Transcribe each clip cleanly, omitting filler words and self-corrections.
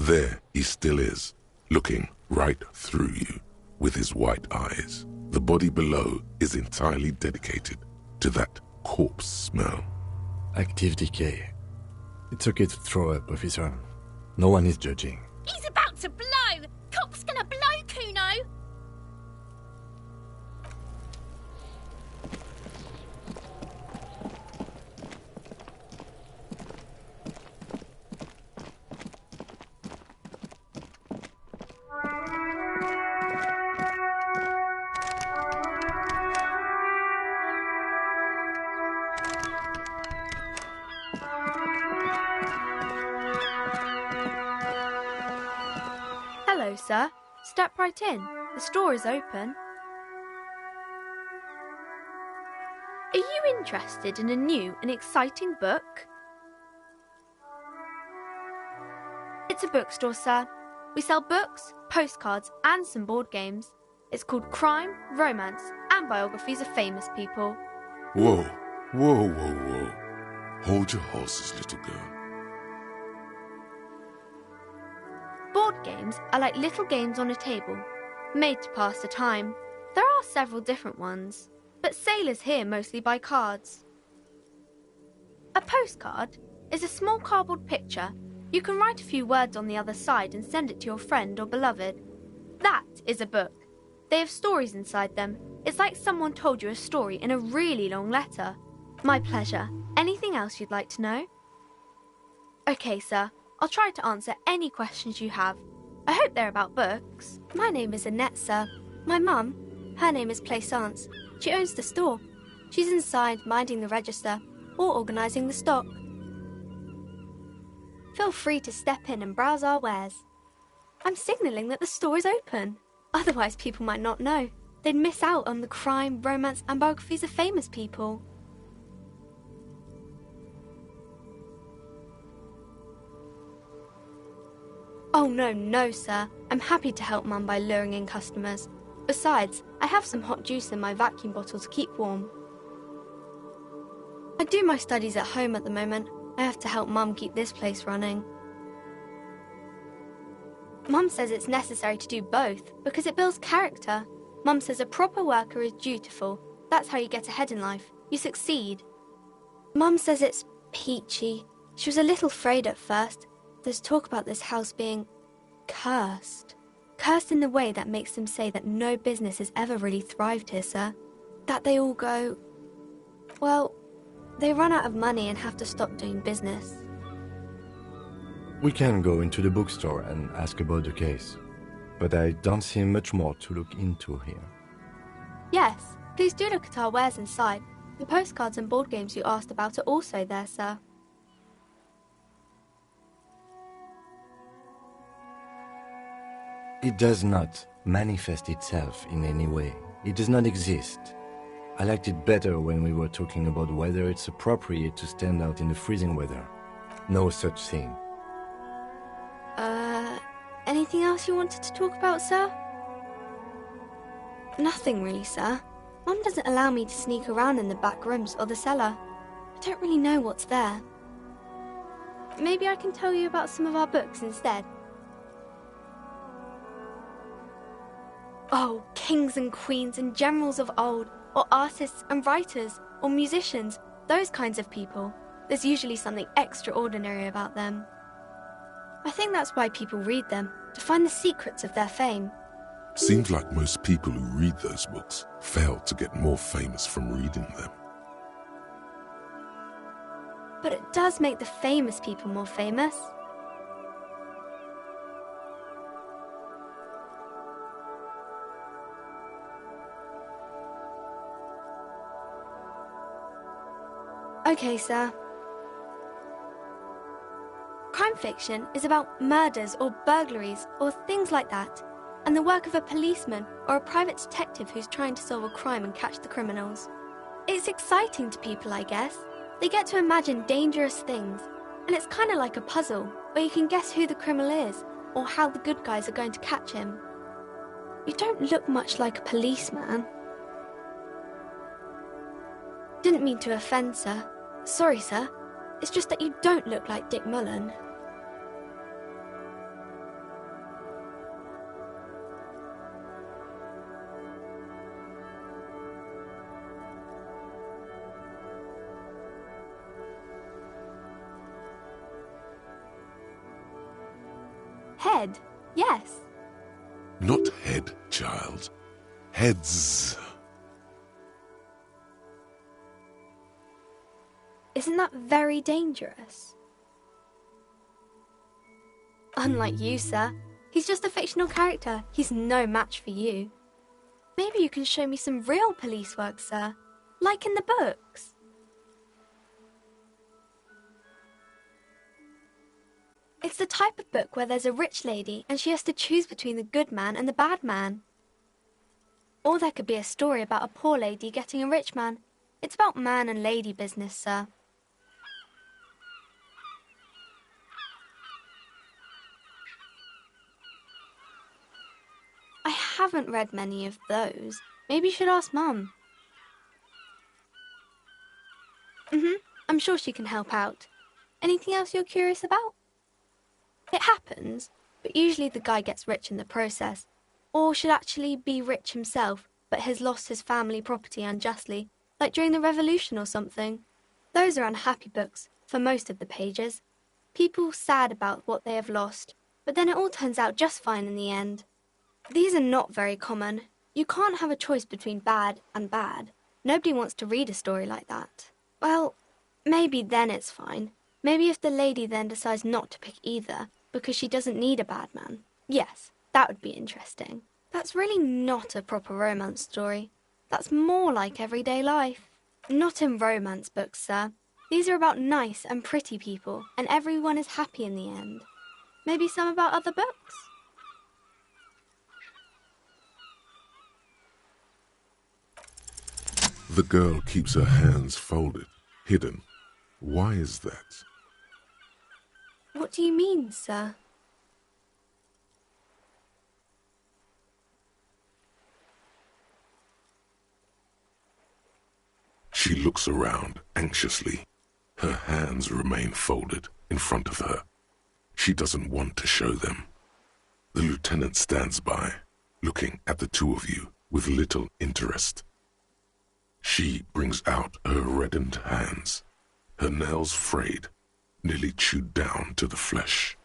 There he still is, looking right through you with his white eyes. The body below is entirely dedicated to that corpse smell. Active decay. It's okay to throw up, officer. No one is judging. He's about to blow! Cop's gonna blow, Kuno! Hello, sir. Step right in. The store is open. Are you interested in a new and exciting book? It's a bookstore, sir. We sell books, postcards, and some board games. It's called Crime, Romance, and Biographies of Famous People. Whoa, whoa, whoa, whoa. Hold your horses, little girl. Board games are like little games on a table, made to pass the time. There are several different ones, but sailors here mostly buy cards. A postcard is a small cardboard picture. You can write a few words on the other side and send it to your friend or beloved. That is a book. They have stories inside them. It's like someone told you a story in a really long letter. My pleasure. Anything else you'd like to know? Okay, sir. I'll try to answer any questions you have. I hope they're about books. My name is Annette, sir. My mum, her name is Plaisance. She owns the store. She's inside minding the register or organising the stock. Feel free to step in and browse our wares. I'm signalling that the store is open. Otherwise people might not know. They'd miss out on the crime, romance and biographies of famous people. Oh, no, sir. I'm happy to help Mum by luring in customers. Besides, I have some hot juice in my vacuum bottle to keep warm. I do my studies at home at the moment. I have to help Mum keep this place running. Mum says it's necessary to do both because it builds character. Mum says a proper worker is dutiful. That's how you get ahead in life. You succeed. Mum says it's peachy. She was a little afraid at first. There's talk about this house being cursed. Cursed in the way that makes them say that no business has ever really thrived here, sir. That they all go... well, they run out of money and have to stop doing business. We can go into the bookstore and ask about the case, but I don't see much more to look into here. Yes, please do look at our wares inside. The postcards and board games you asked about are also there, sir. It does not manifest itself in any way. It does not exist. I liked it better when we were talking about whether it's appropriate to stand out in the freezing weather. No such thing. Anything else you wanted to talk about, sir? Nothing really, sir. Mum doesn't allow me to sneak around in the back rooms or the cellar. I don't really know what's there. Maybe I can tell you about some of our books instead. Oh, kings and queens and generals of old, or artists and writers, or musicians, those kinds of people. There's usually something extraordinary about them. I think that's why people read them, to find the secrets of their fame. Seems like most people who read those books fail to get more famous from reading them. But it does make the famous people more famous. Okay, sir. Crime fiction is about murders or burglaries or things like that, and the work of a policeman or a private detective who's trying to solve a crime and catch the criminals. It's exciting to people, I guess. They get to imagine dangerous things, and it's kind of like a puzzle, where you can guess who the criminal is or how the good guys are going to catch him. You don't look much like a policeman. Didn't mean to offend, sir. Sorry, sir. It's just that you don't look like Dick Mullen. Head, yes. Not head, child. Heads. Isn't that very dangerous? Unlike you, sir. He's just a fictional character. He's no match for you. Maybe you can show me some real police work, sir. Like in the books. It's the type of book where there's a rich lady and she has to choose between the good man and the bad man. Or there could be a story about a poor lady getting a rich man. It's about man and lady business, sir. I haven't read many of those. Maybe you should ask Mum. I'm sure she can help out. Anything else you're curious about? It happens, but usually the guy gets rich in the process. Or should actually be rich himself, but has lost his family property unjustly, like during the revolution or something. Those are unhappy books, for most of the pages. People sad about what they have lost, but then it all turns out just fine in the end. These are not very common. You can't have a choice between bad and bad. Nobody wants to read a story like that. Well, maybe then it's fine. Maybe if the lady then decides not to pick either, because she doesn't need a bad man. Yes, that would be interesting. That's really not a proper romance story. That's more like everyday life. Not in romance books, sir. These are about nice and pretty people, and everyone is happy in the end. Maybe some about other books? The girl keeps her hands folded, hidden. Why is that? What do you mean, sir? She looks around anxiously. Her hands remain folded in front of her. She doesn't want to show them. The lieutenant stands by, looking at the two of you with little interest. She brings out her reddened hands, her nails frayed, nearly chewed down to the flesh.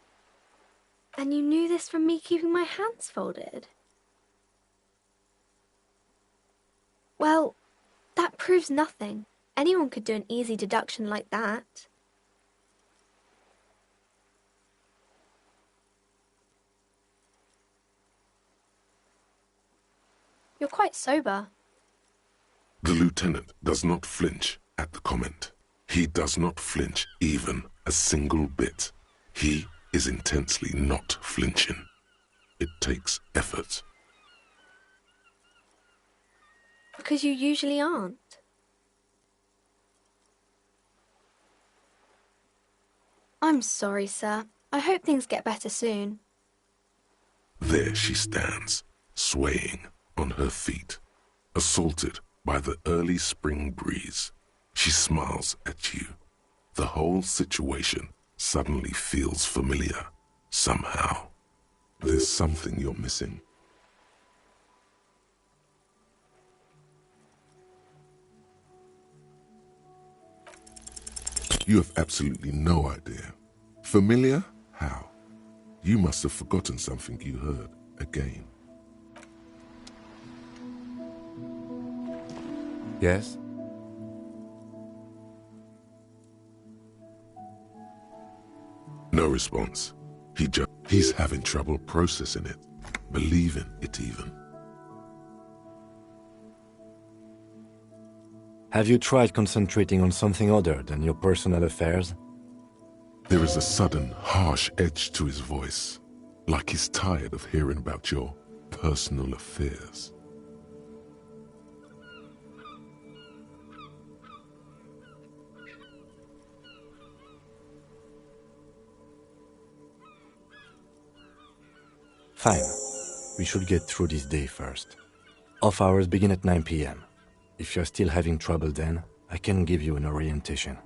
And you knew this from me keeping my hands folded? Well, that proves nothing. Anyone could do an easy deduction like that. You're quite sober. The lieutenant does not flinch at the comment. He does not flinch even a single bit. He is intensely not flinching. It takes effort. Because you usually aren't. I'm sorry, sir. I hope things get better soon. There she stands, swaying on her feet, assaulted by the early spring breeze. She smiles at you. The whole situation suddenly feels familiar, somehow. There's something you're missing. You have absolutely no idea. Familiar? How? You must have forgotten something you heard again. Yes? No response. He's having trouble processing it, believing it even. Have you tried concentrating on something other than your personal affairs? There is a sudden, harsh edge to his voice, like he's tired of hearing about your personal affairs. Fine. We should get through this day first. Off hours begin at 9 p.m. If you're still having trouble then, I can give you an orientation.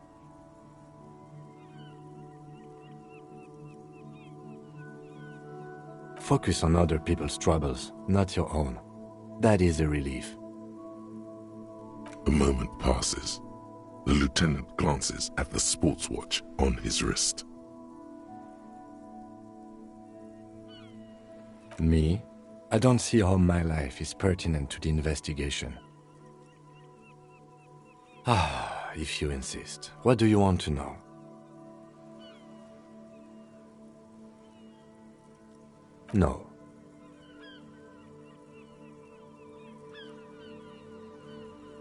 Focus on other people's troubles, not your own. That is a relief. A moment passes. The lieutenant glances at the sports watch on his wrist. Me? I don't see how my life is pertinent to the investigation. Ah, if you insist. What do you want to know? No.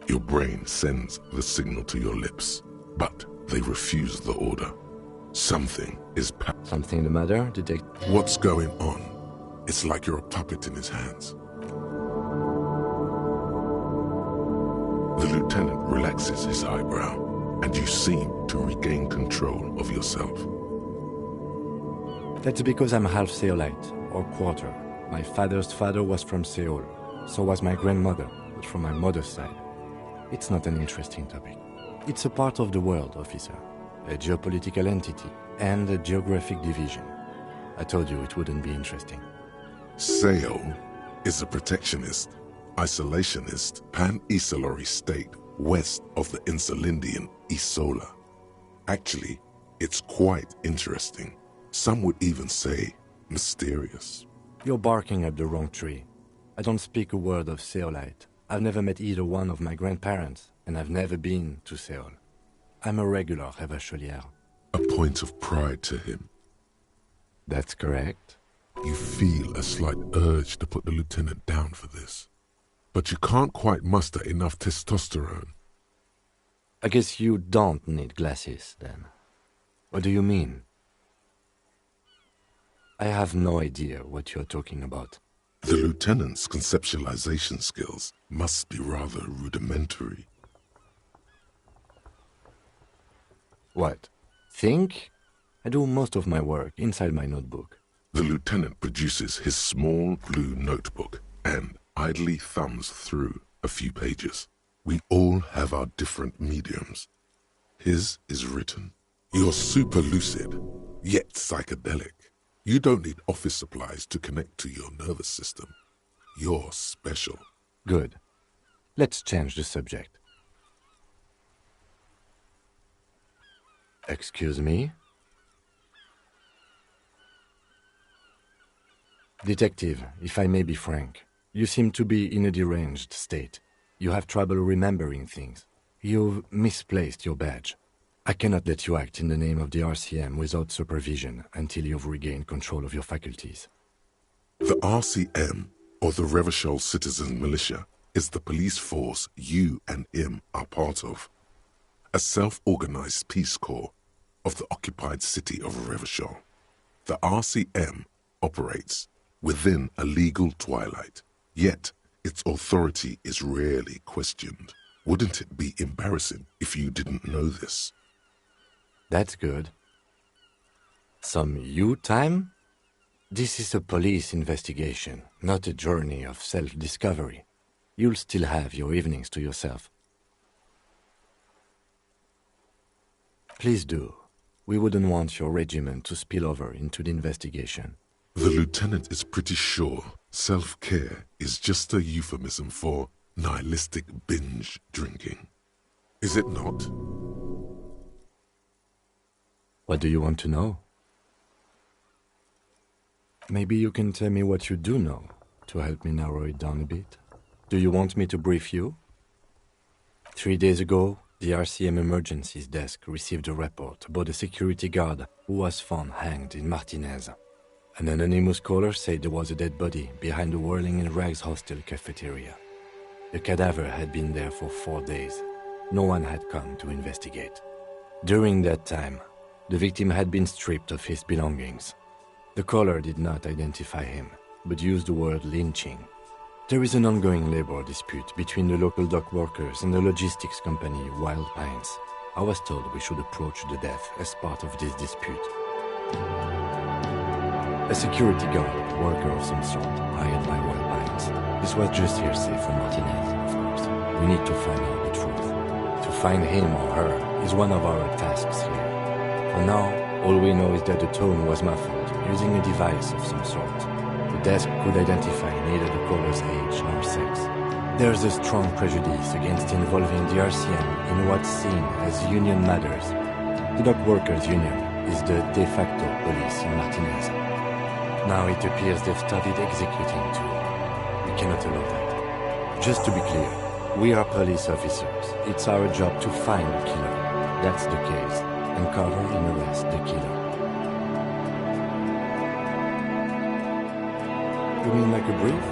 Your brain sends the signal to your lips, but they refuse the order. Something is Something the matter, detective? What's going on? It's like you're a puppet in his hands. The lieutenant relaxes his eyebrow, and you seem to regain control of yourself. That's because I'm half Seolite, or quarter. My father's father was from Seoul. So was my grandmother, but from my mother's side. It's not an interesting topic. It's a part of the world, officer. A geopolitical entity and a geographic division. I told you it wouldn't be interesting. Seoul is a protectionist, isolationist, pan-Isolari state west of the Insulindian Isola. Actually, it's quite interesting. Some would even say mysterious. You're barking up the wrong tree. I don't speak a word of Seolite. I've never met either one of my grandparents, and I've never been to Seoul. I'm a regular Revacholière. A point of pride to him. That's correct. You feel a slight urge to put the lieutenant down for this. But you can't quite muster enough testosterone. I guess you don't need glasses, then. What do you mean? I have no idea what you're talking about. The lieutenant's conceptualization skills must be rather rudimentary. What? Think? I do most of my work inside my notebook. The lieutenant produces his small blue notebook and idly thumbs through a few pages. We all have our different mediums. His is written. You're super lucid, yet psychedelic. You don't need office supplies to connect to your nervous system. You're special. Good. Let's change the subject. Excuse me? Detective, if I may be frank, you seem to be in a deranged state. You have trouble remembering things. You've misplaced your badge. I cannot let you act in the name of the RCM without supervision until you've regained control of your faculties. The RCM, or the Revachol Citizen Militia, is the police force you and him are part of. A self-organized peace corps of the occupied city of Revachol. The RCM operates within a legal twilight, yet its authority is rarely questioned. Wouldn't it be embarrassing if you didn't know this? That's good. Some you time? This is a police investigation, not a journey of self-discovery. You'll still have your evenings to yourself. Please do. We wouldn't want your regiment to spill over into the investigation. The lieutenant is pretty sure self-care is just a euphemism for nihilistic binge drinking. Is it not? What do you want to know? Maybe you can tell me what you do know to help me narrow it down a bit. Do you want me to brief you? 3 days ago, the RCM Emergencies Desk received a report about a security guard who was found hanged in Martinez. An anonymous caller said there was a dead body behind the Whirling in Rags hostel cafeteria. The cadaver had been there for 4 days. No one had come to investigate. During that time, the victim had been stripped of his belongings. The caller did not identify him, but used the word lynching. There is an ongoing labor dispute between the local dock workers and the logistics company Wild Pines. I was told we should approach the death as part of this dispute. A security guard, worker of some sort, hired by Wild Pines. This was just hearsay from Martinez, of course. We need to find out the truth. To find him or her is one of our tasks here. For now, all we know is that the tone was muffled, using a device of some sort. The desk could identify neither the caller's age nor sex. There's a strong prejudice against involving the RCM in what's seen as union matters. The dock workers' union is the de facto police in Martinez. Now it appears they've started executing too. We cannot allow that. Just to be clear, we are police officers. It's our job to find the killer. That's the case. Uncover and arrest the killer. You mean like a brief?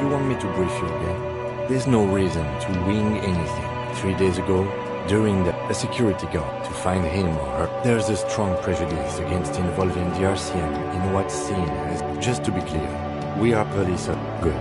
You want me to brief you again? There's no reason to wing anything. 3 days ago, during a security guard to find him or her, there's a strong prejudice against involving the RCM in what's seen as, just to be clear, we are police of good.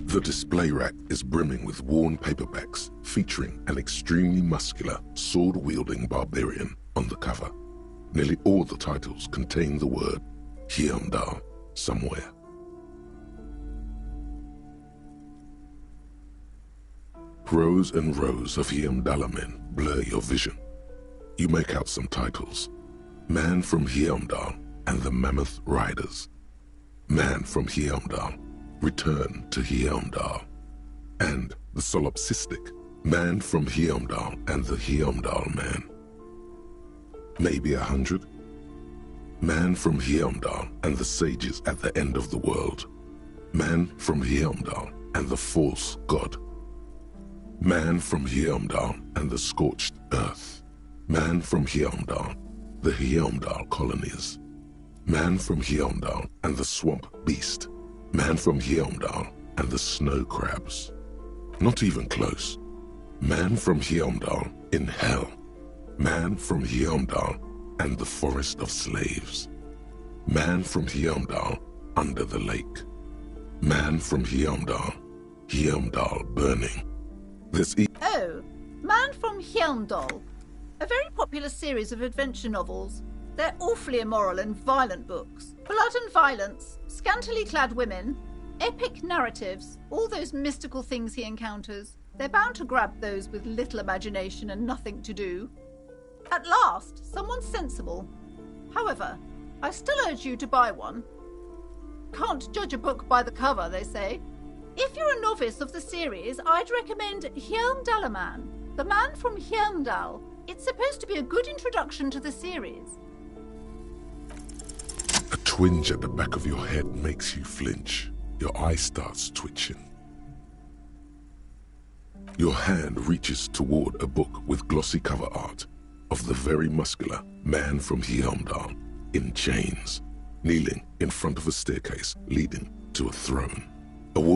The display rack is brimming with worn paperbacks featuring an extremely muscular, sword-wielding barbarian on the cover. Nearly all the titles contain the word Heimdall somewhere. Rows and rows of Heimdall men blur your vision. You make out some titles. Man from Heimdall and the Mammoth Riders. Man from Heimdall, Return to Heimdall. And the solipsistic Man from Heimdall and the Heimdall Man. Maybe 100. Man from Heimdall and the sages at the end of the world. Man from Heimdall and the false god. Man from Heimdall and the scorched earth. Man from Heimdall, the Heimdall colonies. Man from Heimdall and the swamp beast. Man from Heimdall and the snow crabs. Not even close. Man from Heimdall in hell. Man from Heimdall and the forest of slaves. Man from Heimdall under the lake. Man from Heimdall, Heimdall burning. Oh, Man from Heimdall. A very popular series of adventure novels. They're awfully immoral and violent books. Blood and violence, scantily clad women, epic narratives, all those mystical things he encounters. They're bound to grab those with little imagination and nothing to do. At last, someone sensible. However, I still urge you to buy one. Can't judge a book by the cover, they say. If you're a novice of the series, I'd recommend Heimdallaman, the Man from Heimdall. It's supposed to be a good introduction to the series. A twinge at the back of your head makes you flinch. Your eye starts twitching. Your hand reaches toward a book with glossy cover art of the very muscular Man from Heimdall in chains, kneeling in front of a staircase leading to a throne.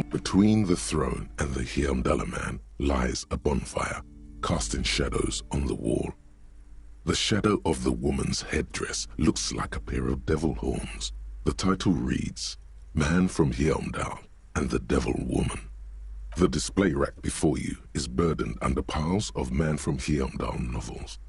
Between the throne and the Heimdallaman lies a bonfire, casting shadows on the wall. The shadow of the woman's headdress looks like a pair of devil horns. The title reads, Man from Heimdall and the Devil Woman. The display rack before you is burdened under piles of Man from Heimdall novels.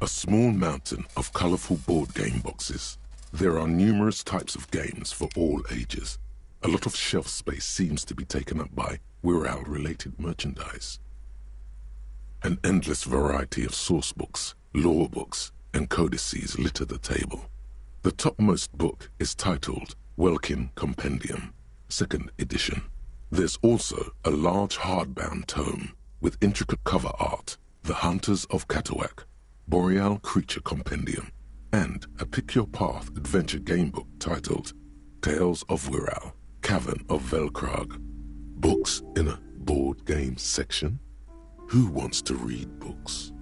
A small mountain of colorful board game boxes. There are numerous types of games for all ages. A lot of shelf space seems to be taken up by Wirral-related merchandise. An endless variety of source books, lore books, and codices litter the table. The topmost book is titled Welkin Compendium, 2nd edition. There's also a large hardbound tome with intricate cover art, The Hunters of Katawak, Boreal Creature Compendium, and a Pick Your Path adventure gamebook titled Tales of Wirral, Cavern of Velkrag. Books in a board games section? Who wants to read books?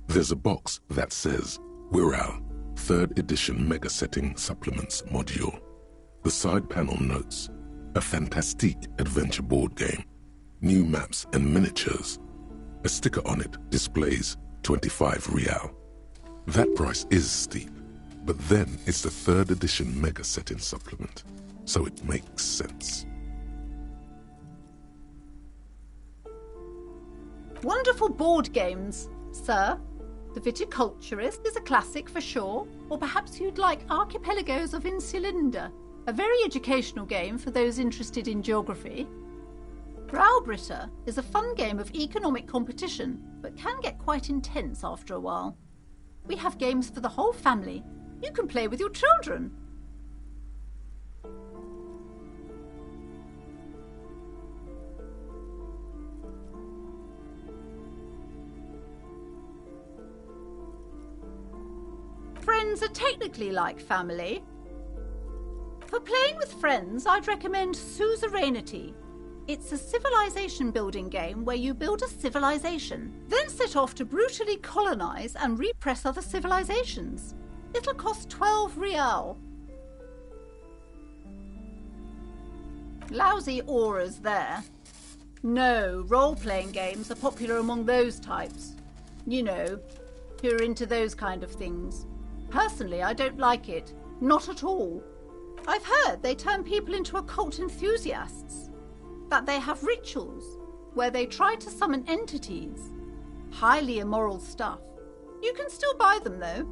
There's a box that says Wirral 3rd edition Mega Setting Supplements module. The side panel notes, a fantastique adventure board game, new maps and miniatures. A sticker on it displays 25 Rial. That price is steep, but then it's the 3rd edition Mega Setting Supplement, so it makes sense. Wonderful board games, sir. The Viticulturist is a classic for sure, or perhaps you'd like Archipelagos of Insulinda, a very educational game for those interested in geography. Braubritter is a fun game of economic competition, but can get quite intense after a while. We have games for the whole family. You can play with your children. Friends are technically like family. For playing with friends, I'd recommend Suzerainty. It's a civilization building game where you build a civilization, then set off to brutally colonize and repress other civilizations. It'll cost 12 Rial. Lousy auras there. No, role-playing games are popular among those types. You know, who are into those kind of things. Personally, I don't like it. Not at all. I've heard they turn people into occult enthusiasts. That they have rituals where they try to summon entities. Highly immoral stuff. You can still buy them, though.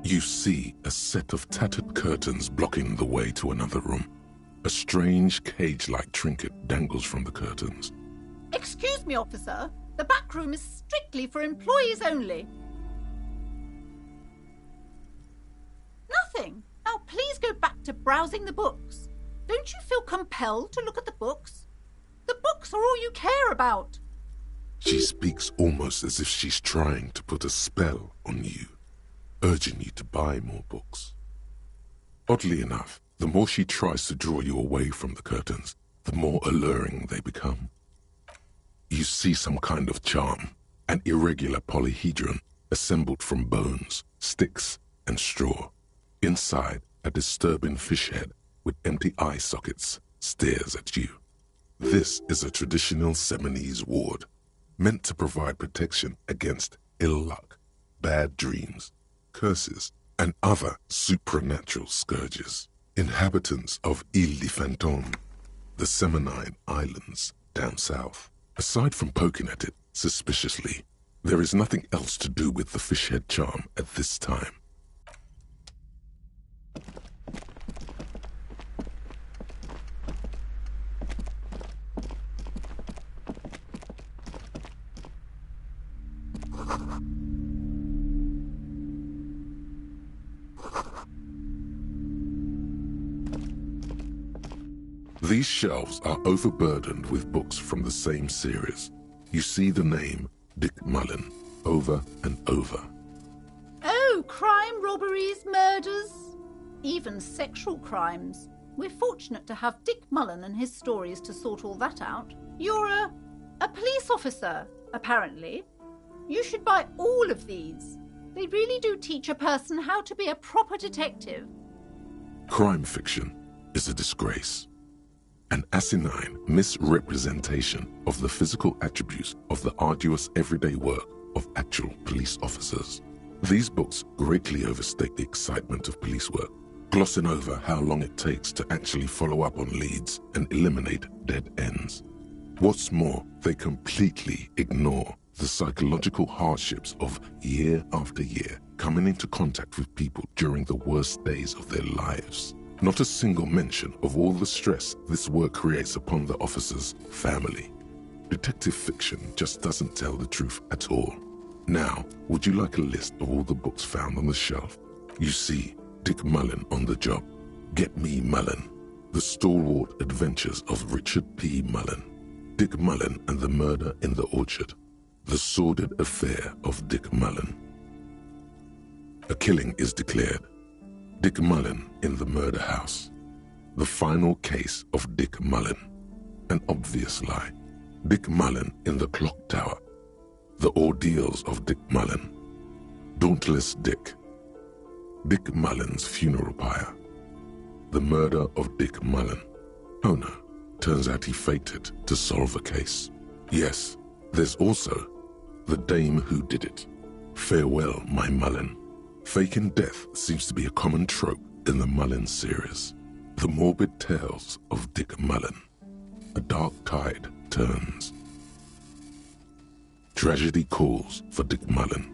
You see a set of tattered curtains blocking the way to another room. A strange cage-like trinket dangles from the curtains. Excuse me, officer. The back room is strictly for employees only. Nothing. Now please go back to browsing the books. Don't you feel compelled to look at the books? The books are all you care about. She speaks almost as if she's trying to put a spell on you, urging you to buy more books. Oddly enough, the more she tries to draw you away from the curtains, the more alluring they become. You see some kind of charm, an irregular polyhedron assembled from bones, sticks, and straw. Inside, a disturbing fish head with empty eye sockets stares at you. This is a traditional Seminese ward, meant to provide protection against ill luck, bad dreams, curses, and other supernatural scourges. Inhabitants of Ile de Fantôme, the Seminine Islands down south. Aside from poking at it suspiciously, there is nothing else to do with the fish head charm at this time. These shelves are overburdened with books from the same series. You see the name Dick Mullen over and over. Oh, crime, robberies, murders, even sexual crimes. We're fortunate to have Dick Mullen and his stories to sort all that out. You're a police officer, apparently. You should buy all of these. They really do teach a person how to be a proper detective. Crime fiction is a disgrace. An asinine misrepresentation of the physical attributes of the arduous everyday work of actual police officers. These books greatly overstate the excitement of police work, glossing over how long it takes to actually follow up on leads and eliminate dead ends. What's more, they completely ignore the psychological hardships of year after year coming into contact with people during the worst days of their lives. Not a single mention of all the stress this work creates upon the officer's family. Detective fiction just doesn't tell the truth at all. Now, would you like a list of all the books found on the shelf? You see Dick Mullen on the job. Get Me Mullen. The Stalwart Adventures of Richard P. Mullen. Dick Mullen and the Murder in the Orchard. The Sordid Affair of Dick Mullen. A killing is declared. Dick Mullen in the murder house. The final case of Dick Mullen. An obvious lie. Dick Mullen in the clock tower. The ordeals of Dick Mullen. Dauntless Dick. Dick Mullen's funeral pyre. The murder of Dick Mullen. Oh no, turns out he faked it to solve a case. Yes, there's also the dame who did it. Farewell, my Mullen. Faking death seems to be a common trope in the Mullen series. The morbid tales of Dick Mullen. A dark tide turns. Tragedy calls for Dick Mullen.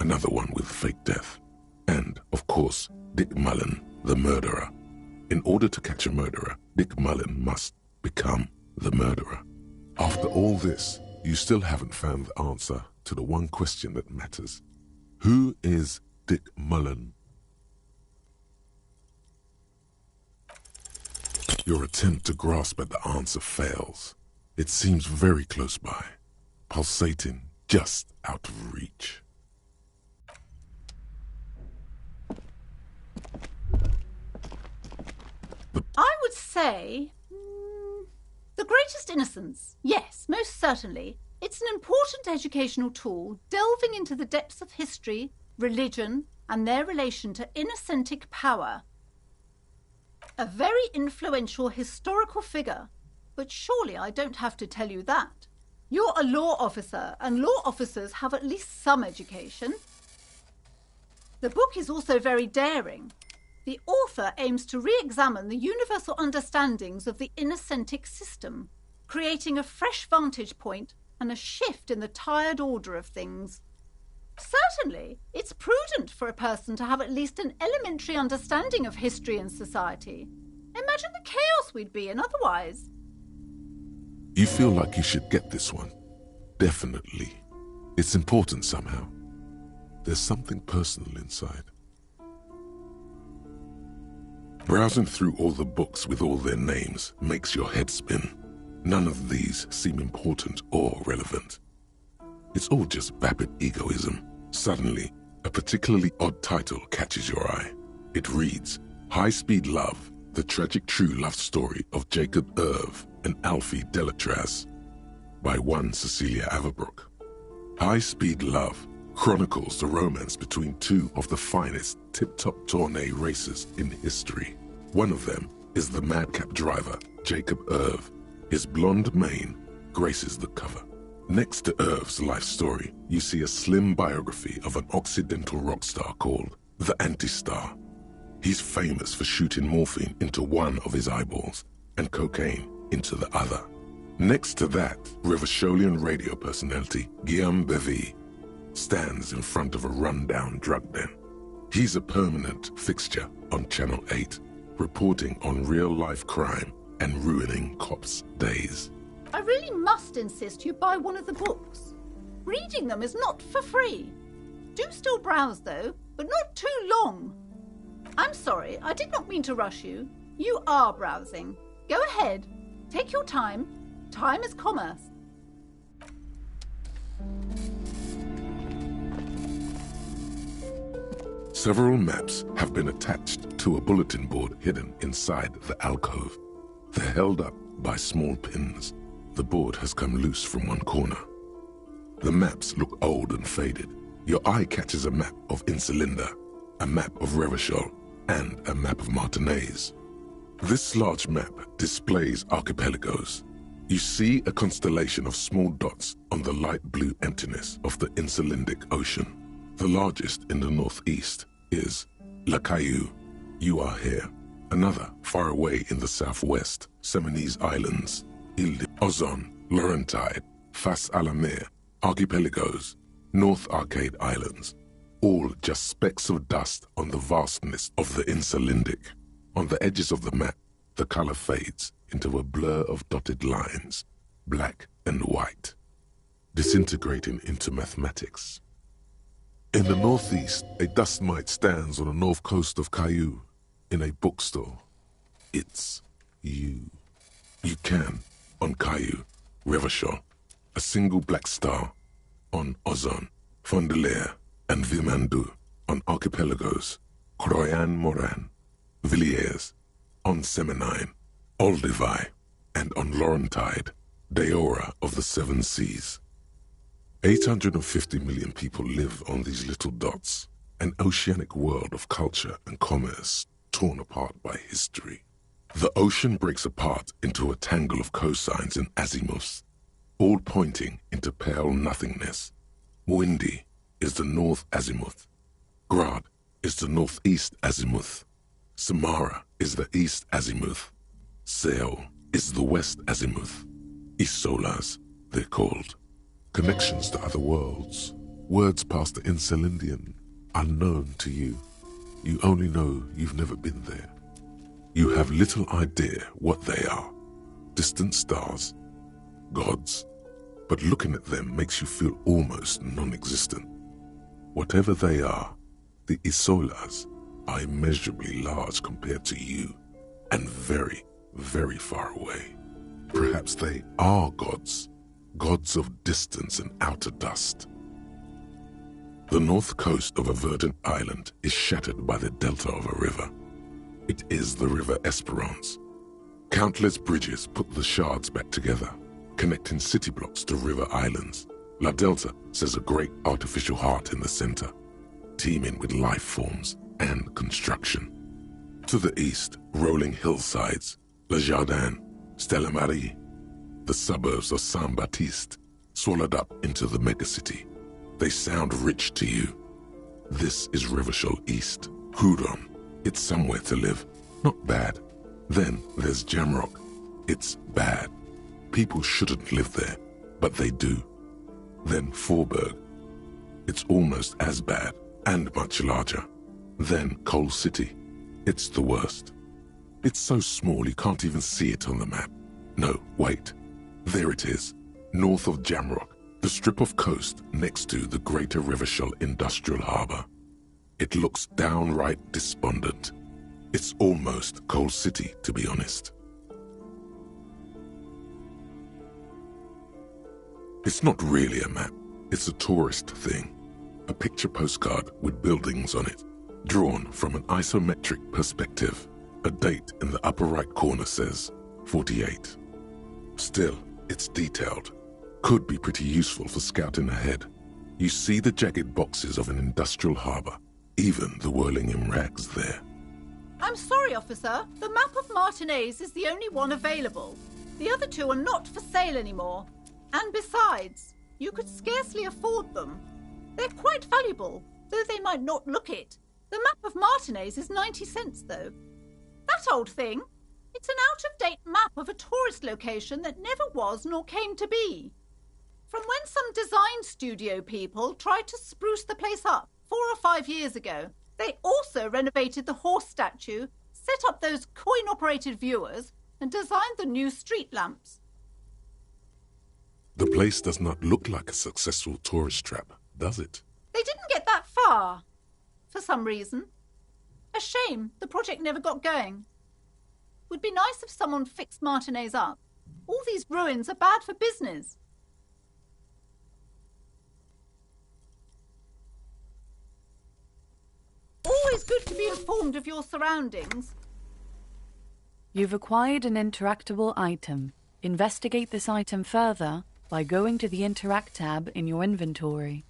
Another one with fake death. And, of course, Dick Mullen, the murderer. In order to catch a murderer, Dick Mullen must become the murderer. After all this, you still haven't found the answer to the one question that matters. Who is Dick Mullen? Your attempt to grasp at the answer fails. It seems very close by, pulsating just out of reach. I would say... The Greatest Innocence. Yes, most certainly. It's an important educational tool, delving into the depths of history, religion, and their relation to innocentic power. A very influential historical figure, but surely I don't have to tell you that. You're a law officer, and law officers have at least some education. The book is also very daring. The author aims to re-examine the universal understandings of the innocentic system, creating a fresh vantage point and a shift in the tired order of things. Certainly, it's prudent for a person to have at least an elementary understanding of history and society. Imagine the chaos we'd be in otherwise. You feel like you should get this one. Definitely. It's important somehow. There's something personal inside. Browsing through all the books with all their names makes your head spin. None of these seem important or relevant. It's all just vapid egoism. Suddenly, a particularly odd title catches your eye. It reads, High Speed Love, the tragic true love story of Jacob Irv and Alfie Delatraz, by one Cecilia Averbrook. High Speed Love chronicles the romance between two of the finest tip-top tourney racers in history. One of them is the madcap driver, Jacob Irv. His blonde mane graces the cover. Next to Irv's life story, you see a slim biography of an Occidental rock star called the Anti-Star. He's famous for shooting morphine into one of his eyeballs and cocaine into the other. Next to that, Revacholian radio personality Guillaume Bevy stands in front of a rundown drug den. He's a permanent fixture on Channel 8, reporting on real-life crime and ruining cops' days. I really must insist you buy one of the books. Reading them is not for free. Do still browse, though, but not too long. I'm sorry, I did not mean to rush you. You are browsing. Go ahead. Take your time. Time is commerce. Several maps have been attached to a bulletin board hidden inside the alcove. They're held up by small pins. The board has come loose from one corner. The maps look old and faded. Your eye catches a map of Insulinda, a map of Revachol, and a map of Martinaise. This large map displays archipelagos. You see a constellation of small dots on the light blue emptiness of the Insulindic Ocean. The largest in the northeast is La Caillou. You are here. Another, far away in the southwest, Seminese Islands, Ile de Ozon, Laurentide, Fas à la Mer, Archipelagos, North Arcade Islands, all just specks of dust on the vastness of the Insulindic. On the edges of the map, the color fades into a blur of dotted lines, black and white, disintegrating into mathematics. In the northeast, a dust mite stands on the north coast of Caillou in a bookstore. It's you. You can, on Caillou, Revachol, a single black star, on Ozon, Fondelier, and Vilmandoux, on archipelagos, Croyan Moran, Villiers, on Seminine, Olduvai, and on Laurentide, Deora of the Seven Seas. 850 million people live on these little dots, an oceanic world of culture and commerce torn apart by history. The ocean breaks apart into a tangle of cosines and azimuths, all pointing into pale nothingness. Windy is the north azimuth. Grad is the northeast azimuth. Samara is the east azimuth. Seo is the west azimuth. Isolas, they're called. Connections to other worlds. Words past the Incelindian, unknown to you. You only know you've never been there. You have little idea what they are. Distant stars, gods. But looking at them makes you feel almost non-existent. Whatever they are, the Isolas are immeasurably large compared to you, and very, very far away. Perhaps they are gods, gods of distance and outer dust. The north coast of a verdant island is shattered by the delta of a river. It is the River Esperance. Countless bridges put the shards back together, connecting city blocks to river islands. La Delta says a great artificial heart in the center, teeming with life forms and construction. To the east, rolling hillsides, Le Jardin, Stella Marie, the suburbs of Saint-Baptiste, swallowed up into the megacity. They sound rich to you. This is Revachol East. Hudon, it's somewhere to live. Not bad. Then there's Jamrock. It's bad. People shouldn't live there, but they do. Then Forburg. It's almost as bad and much larger. Then Coal City. It's the worst. It's so small you can't even see it on the map. No, wait. There it is, north of Jamrock, the strip of coast next to the Greater Revachol Industrial Harbour. It looks downright despondent. It's almost Coal City, to be honest. It's not really a map. It's a tourist thing. A picture postcard with buildings on it, drawn from an isometric perspective. A date in the upper right corner says 48. Still, it's detailed. Could be pretty useful for scouting ahead. You see the jagged boxes of an industrial harbour, even the whirling in rags there. I'm sorry, officer. The map of Martinez is the only one available. The other two are not for sale anymore. And besides, you could scarcely afford them. They're quite valuable, though they might not look it. The map of Martinez is 90 cents, though. That old thing. It's an out-of-date map of a tourist location that never was nor came to be. From when some design studio people tried to spruce the place up 4 or 5 years ago. They also renovated the horse statue, set up those coin-operated viewers, and designed the new street lamps. The place does not look like a successful tourist trap, does it? They didn't get that far, for some reason. A shame the project never got going. Would be nice if someone fixed Martinez up. All these ruins are bad for business. Always good to be informed of your surroundings. You've acquired an interactable item. Investigate this item further by going to the Interact tab in your inventory.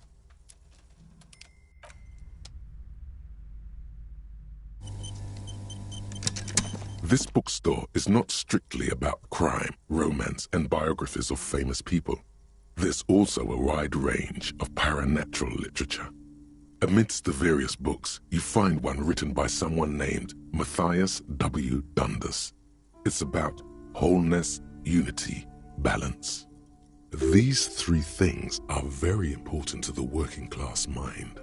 This bookstore is not strictly about crime, romance, and biographies of famous people. There's also a wide range of paranatural literature. Amidst the various books, you find one written by someone named Matthias W. Dundas. It's about wholeness, unity, balance. These three things are very important to the working class mind.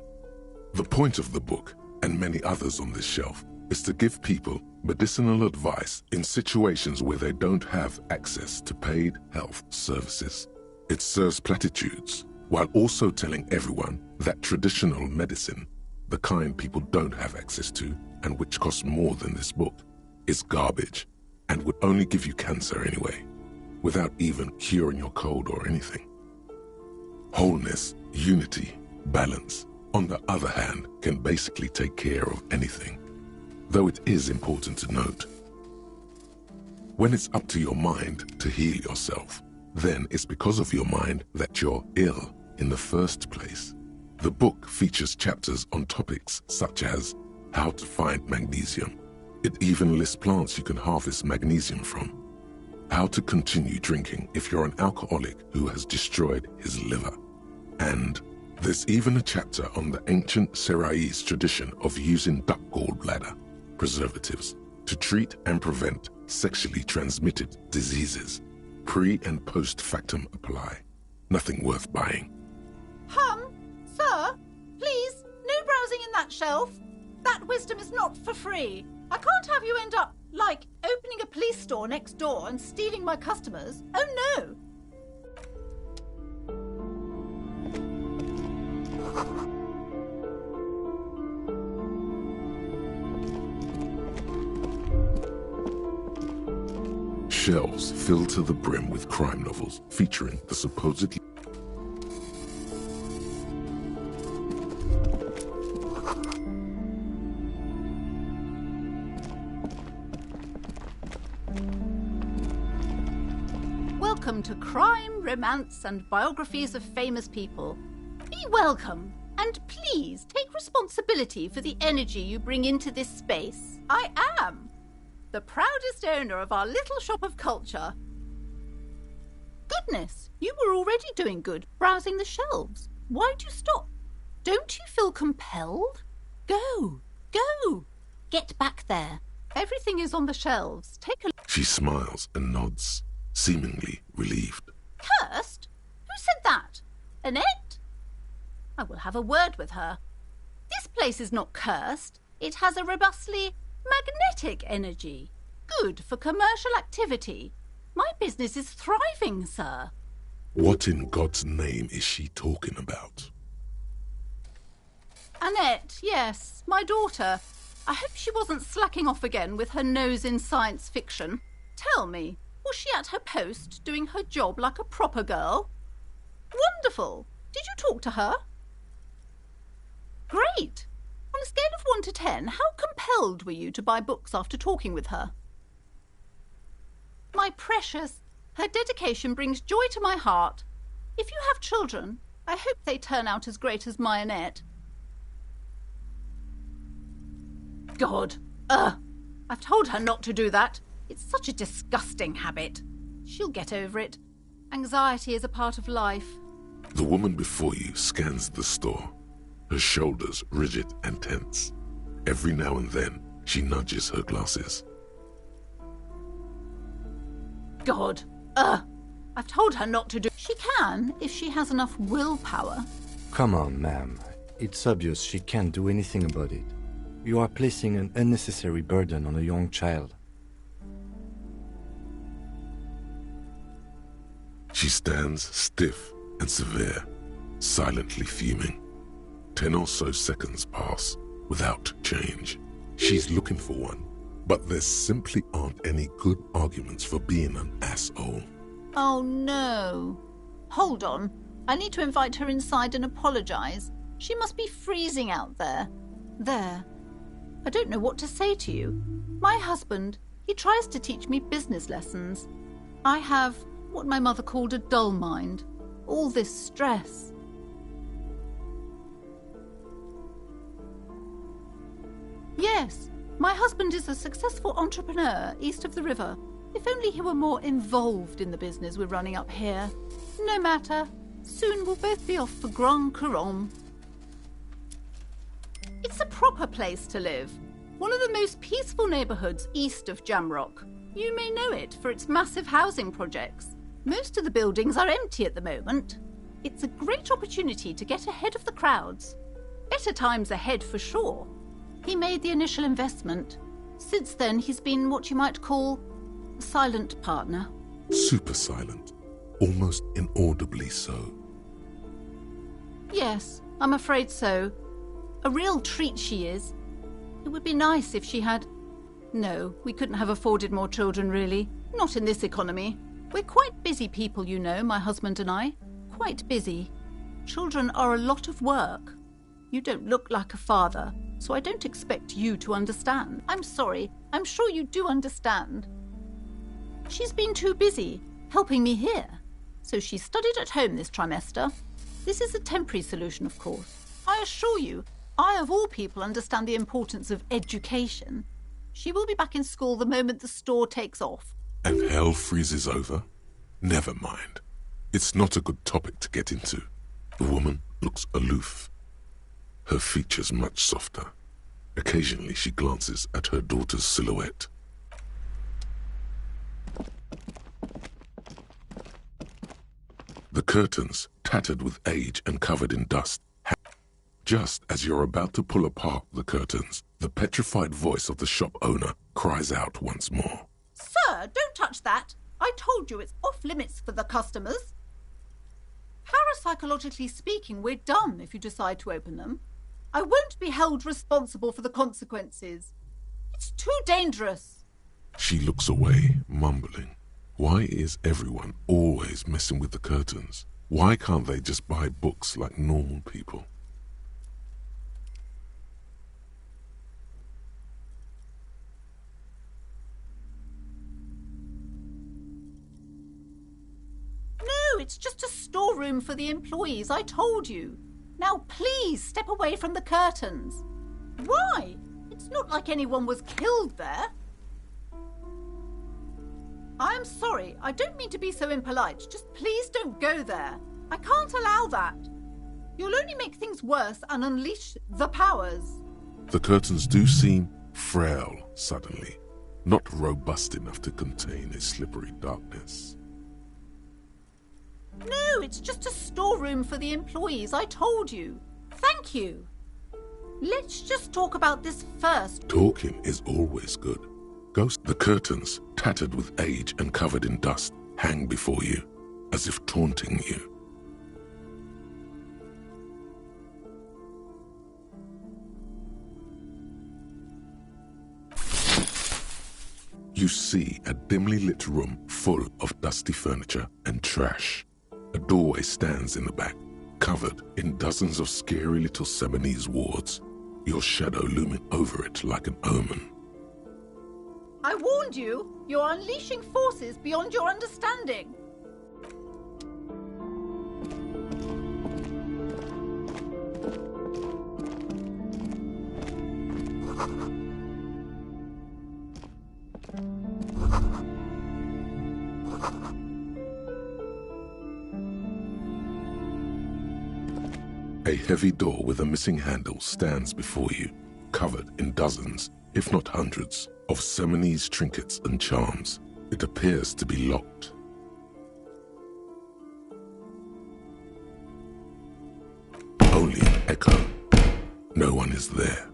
The point of the book, and many others on this shelf, is to give people medicinal advice in situations where they don't have access to paid health services. It serves platitudes, while also telling everyone that traditional medicine, the kind people don't have access to and which costs more than this book, is garbage and would only give you cancer anyway, without even curing your cold or anything. Wholeness, unity, balance. on the other hand, can basically take care of anything. Though it is important to note, when it's up to your mind to heal yourself, then it's because of your mind that you're ill in the first place. The book features chapters on topics such as how to find magnesium. It even lists plants you can harvest magnesium from. How to continue drinking if you're an alcoholic who has destroyed his liver. And there's even a chapter on the ancient Seraïs tradition of using duck gallbladder preservatives to treat and prevent sexually transmitted diseases. Pre and post factum apply. Nothing worth buying. Sir, please, no browsing in that shelf. That wisdom is not for free. I can't have you end up, like, opening a police store next door and stealing my customers. Oh, no. Shelves filled to the brim with crime novels featuring the supposedly Welcome to crime, romance, and biographies of famous people. Be welcome, and please take responsibility for the energy you bring into this space. I am the proudest owner of our little shop of culture. Goodness, you were already doing good, browsing the shelves. Why'd you stop? Don't you feel compelled? Go, go. Get back there. Everything is on the shelves. Take a look. She smiles and nods, seemingly relieved. Cursed? Who said that? Annette? I will have a word with her. This place is not cursed. It has a robustly magnetic energy. Good for commercial activity. My business is thriving, sir. What in God's name is she talking about? Annette, yes, my daughter. I hope she wasn't slacking off again with her nose in science fiction. Tell me, was she at her post doing her job like a proper girl? Wonderful. Did you talk to her? Great. On a scale of 1 to 10, how compelled were you to buy books after talking with her? My precious, her dedication brings joy to my heart. If you have children, I hope they turn out as great as my Annette. God, I've told her not to do that. It's such a disgusting habit. She'll get over it. Anxiety is a part of life. The woman before you scans the store, her shoulders rigid and tense. Every now and then, she nudges her glasses. God, I've told her not to do... She can, if she has enough willpower. Come on, ma'am. It's obvious she can't do anything about it. You are placing an unnecessary burden on a young child. She stands stiff and severe, silently fuming. 10 or so seconds pass without change. She's looking for one, but there simply aren't any good arguments for being an asshole. Oh no. Hold on. I need to invite her inside and apologize. She must be freezing out there. There. I don't know what to say to you. My husband, he tries to teach me business lessons. I have what my mother called a dull mind. All this stress. Yes, my husband is a successful entrepreneur east of the river. If only he were more involved in the business we're running up here. No matter. Soon we'll both be off for Grand Couronne. It's a proper place to live. One of the most peaceful neighbourhoods east of Jamrock. You may know it for its massive housing projects. Most of the buildings are empty at the moment. It's a great opportunity to get ahead of the crowds. Better times ahead for sure. He made the initial investment. Since then, he's been what you might call a silent partner. Super silent, almost inaudibly so. Yes, I'm afraid so. A real treat she is. It would be nice if she had... No, we couldn't have afforded more children, really. Not in this economy. We're quite busy people, you know, my husband and I. Quite busy. Children are a lot of work. You don't look like a father, so I don't expect you to understand. I'm sorry. I'm sure you do understand. She's been too busy helping me here, so she studied at home this trimester. This is a temporary solution, of course. I assure you, I of all people understand the importance of education. She will be back in school the moment the store takes off. And hell freezes over? Never mind. It's not a good topic to get into. The woman looks aloof. Her features much softer. Occasionally she glances at her daughter's silhouette. The curtains, tattered with age and covered in dust. Just as you're about to pull apart the curtains, the petrified voice of the shop owner cries out once more. Sir, don't touch that. I told you it's off limits for the customers. Parapsychologically speaking, we're done if you decide to open them. I won't be held responsible for the consequences. It's too dangerous. She looks away, mumbling. Why is everyone always messing with the curtains? Why can't they just buy books like normal people? No, it's just a storeroom for the employees, I told you. Now please step away from the curtains. Why? It's not like anyone was killed there. I am sorry, I don't mean to be so impolite. Just please don't go there. I can't allow that. You'll only make things worse and unleash the powers. The curtains do seem frail suddenly, not robust enough to contain a slippery darkness. No, it's just a storeroom for the employees, I told you. Thank you. Let's just talk about this first. Talking is always good. Ghost, the curtains, tattered with age and covered in dust, hang before you, as if taunting you. You see a dimly lit room full of dusty furniture and trash. A doorway stands in the back, covered in dozens of scary little Seminese wards, your shadow looming over it like an omen. I warned you, you're unleashing forces beyond your understanding. A heavy door with a missing handle stands before you, covered in dozens, if not hundreds, of Seminese trinkets and charms. It appears to be locked. Only an echo. No one is there.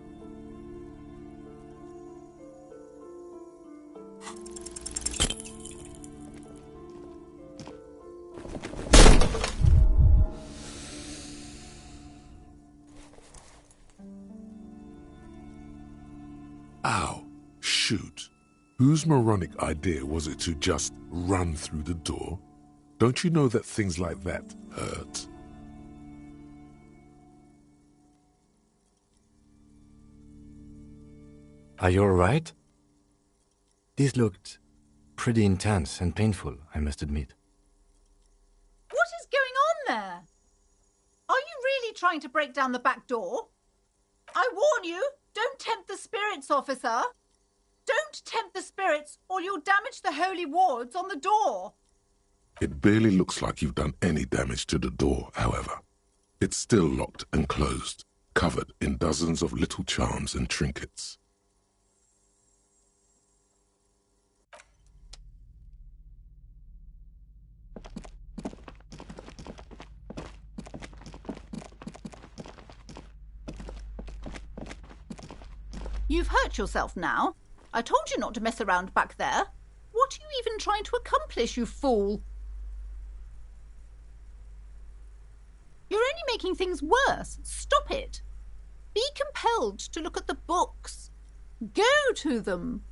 Ow. Shoot. Whose moronic idea was it to just run through the door? Don't you know that things like that hurt? Are you all right? This looked pretty intense and painful, I must admit. What is going on there? Are you really trying to break down the back door? I warn you, don't tempt the spirits, officer. Don't tempt the spirits or you'll damage the holy wards on the door. It barely looks like you've done any damage to the door, however. It's still locked and closed, covered in dozens of little charms and trinkets. You've hurt yourself now. I told you not to mess around back there. What are you even trying to accomplish, you fool? You're only making things worse. Stop it. Be compelled to look at the books. Go to them.